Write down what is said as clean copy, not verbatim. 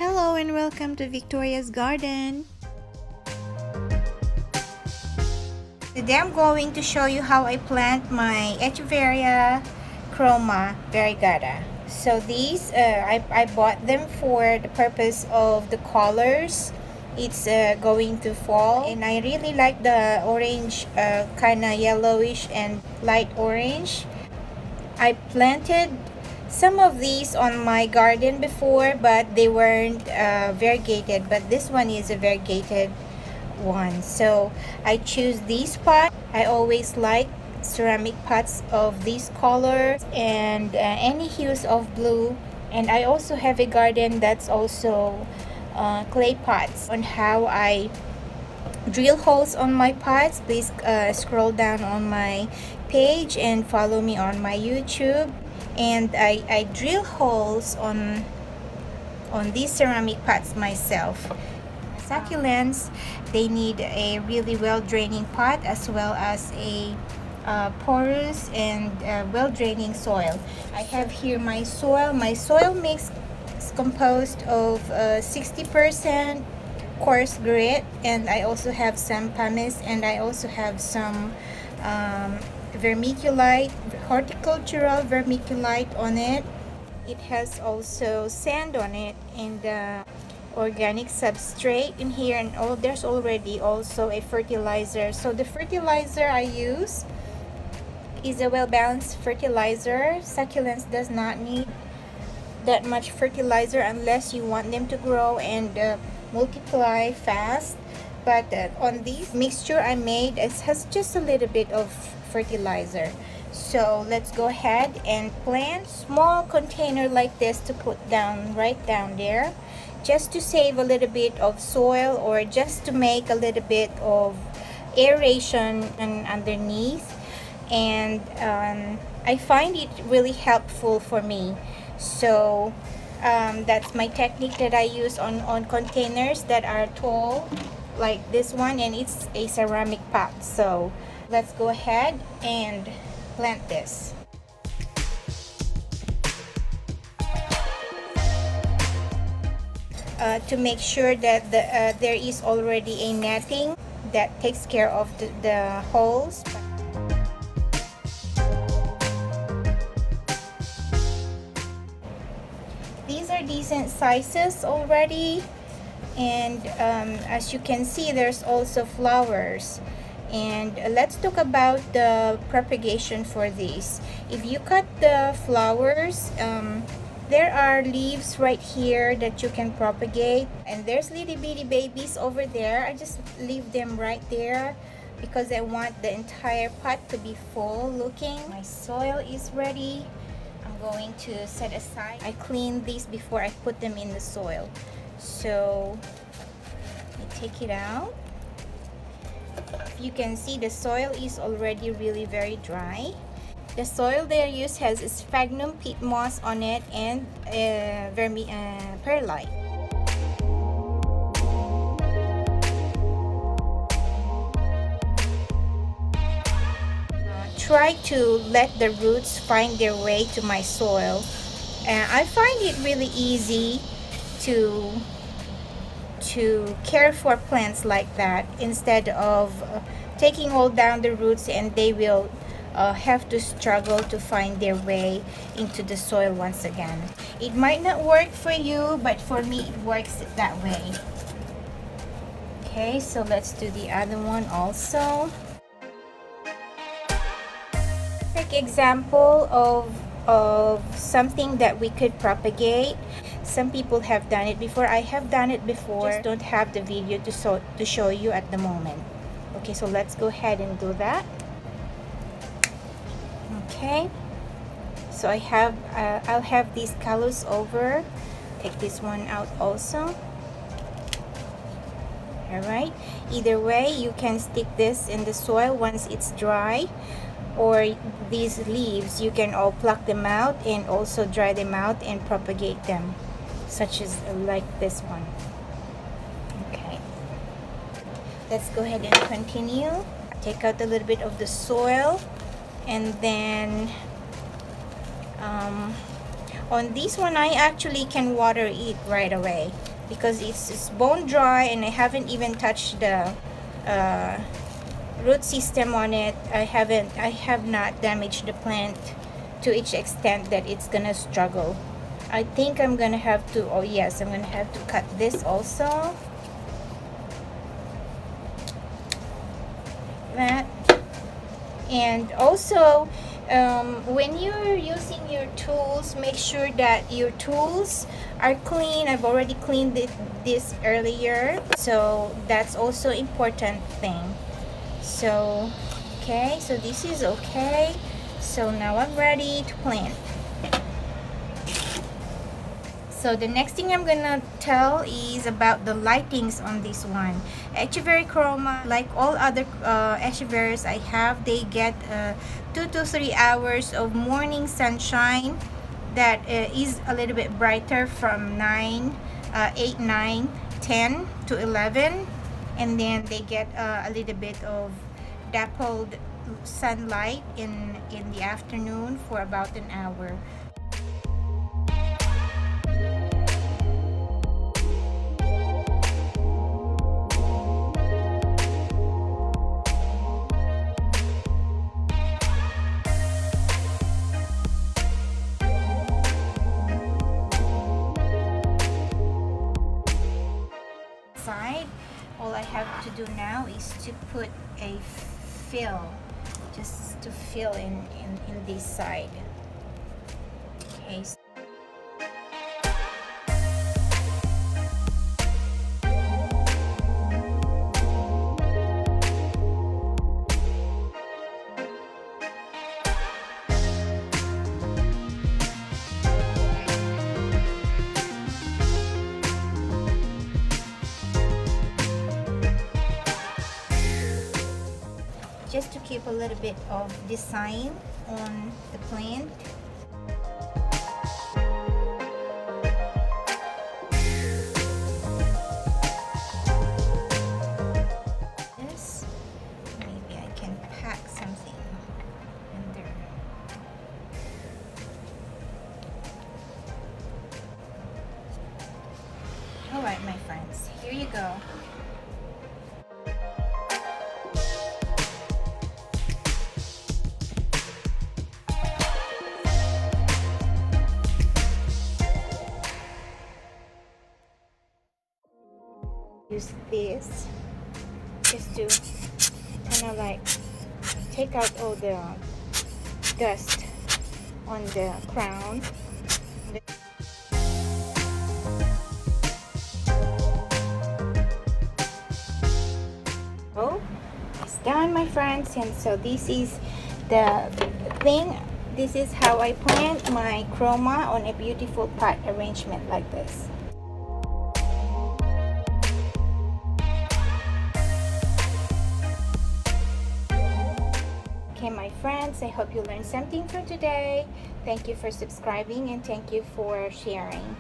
Hello and welcome to Victoria's Garden. Today I'm going to show you how I plant my Echeveria Chroma Variegata. So these, I bought them for the purpose of the colors. It's going to fall and I really like the orange, kind of yellowish and light orange. I planted some of these on my garden before, but they weren't variegated, but this one is a variegated one. So I choose these pots. I always like ceramic pots of these colors and any hues of blue. And I also have a garden that's also clay pots. On how I drill holes on my pots, please scroll down on my page and follow me on my YouTube. And I drill holes on these ceramic pots myself. Succulents, they need a really well draining pot as well as a porous and well draining soil. I have here my soil. My soil mix is composed of 60% coarse grit, and I also have some pumice, and I also have some vermiculite, horticultural vermiculite on it. It has also sand on it and organic substrate in here, and there's already also a fertilizer. So the fertilizer I use is a well-balanced fertilizer. Succulents does not need that much fertilizer unless you want them to grow and multiply fast. But on this mixture I made, it has just a little bit of fertilizer. So let's go ahead and plant small container like this to put down right down there, just to save a little bit of soil or just to make a little bit of aeration underneath. And I find it really helpful for me. So that's my technique that I use on containers that are tall like this one, and it's a ceramic pot. So let's go ahead and plant this. To make sure that there is already a netting that takes care of the holes. These are decent sizes already, and as you can see, there's also flowers. And let's talk about the propagation for these. If you cut the flowers, there are leaves right here that you can propagate, and there's little bitty babies over there. I just leave them right there because I want the entire pot to be full looking. My soil is ready. I'm going to set aside. I clean these before I put them in the soil. So I take it out. You can see the soil is already really very dry. The soil they use has sphagnum peat moss on it and perlite. Try to let the roots find their way to my soil. I find it really easy to care for plants like that, instead of taking all down the roots, and they will have to struggle to find their way into the soil once again. It might not work for you, but for me it works that way. Okay, so let's do the other one also. Perfect example of something that we could propagate. Some people have done it before. I have done it before. Just don't have the video to show you at the moment. Okay, so let's go ahead and do that. Okay, so I'll have these callus over. Take this one out also. All right, either way you can stick this in the soil once it's dry, or these leaves you can all pluck them out and also dry them out and propagate them, such as like this one. Okay, let's go ahead and continue. Take out a little bit of the soil, and then On this one, I actually can water it right away because it's bone dry and I haven't even touched the root system on it. I have not damaged the plant to each extent that it's gonna struggle. I think I'm gonna have to, oh yes, I'm gonna have to cut this also. That. And also, when you're using your tools, make sure that your tools are clean. I've already cleaned this earlier, so that's also important thing. So okay, so this is okay. So now I'm ready to plant. So the next thing I'm gonna tell is about the lightings on this one. Echeveria Chroma, like all other Echeverias I have, they get 2 to 3 hours of morning sunshine that is a little bit brighter from 8, 9, 10 to 11, and then they get a little bit of dappled sunlight in the afternoon for about an hour. Side, all I have to do now is to put a fill, just to fill in this side. Okay. Just to keep a little bit of design on the plant. This, maybe I can pack something in there. All right, my friends, here you go. Use this just to kind of like take out all the dust on the crown. Oh, it's done, my friends, and so this is the thing. This is how I plant my chroma on a beautiful pot arrangement like this. Okay, my friends, I hope you learned something for today. Thank you for subscribing and thank you for sharing.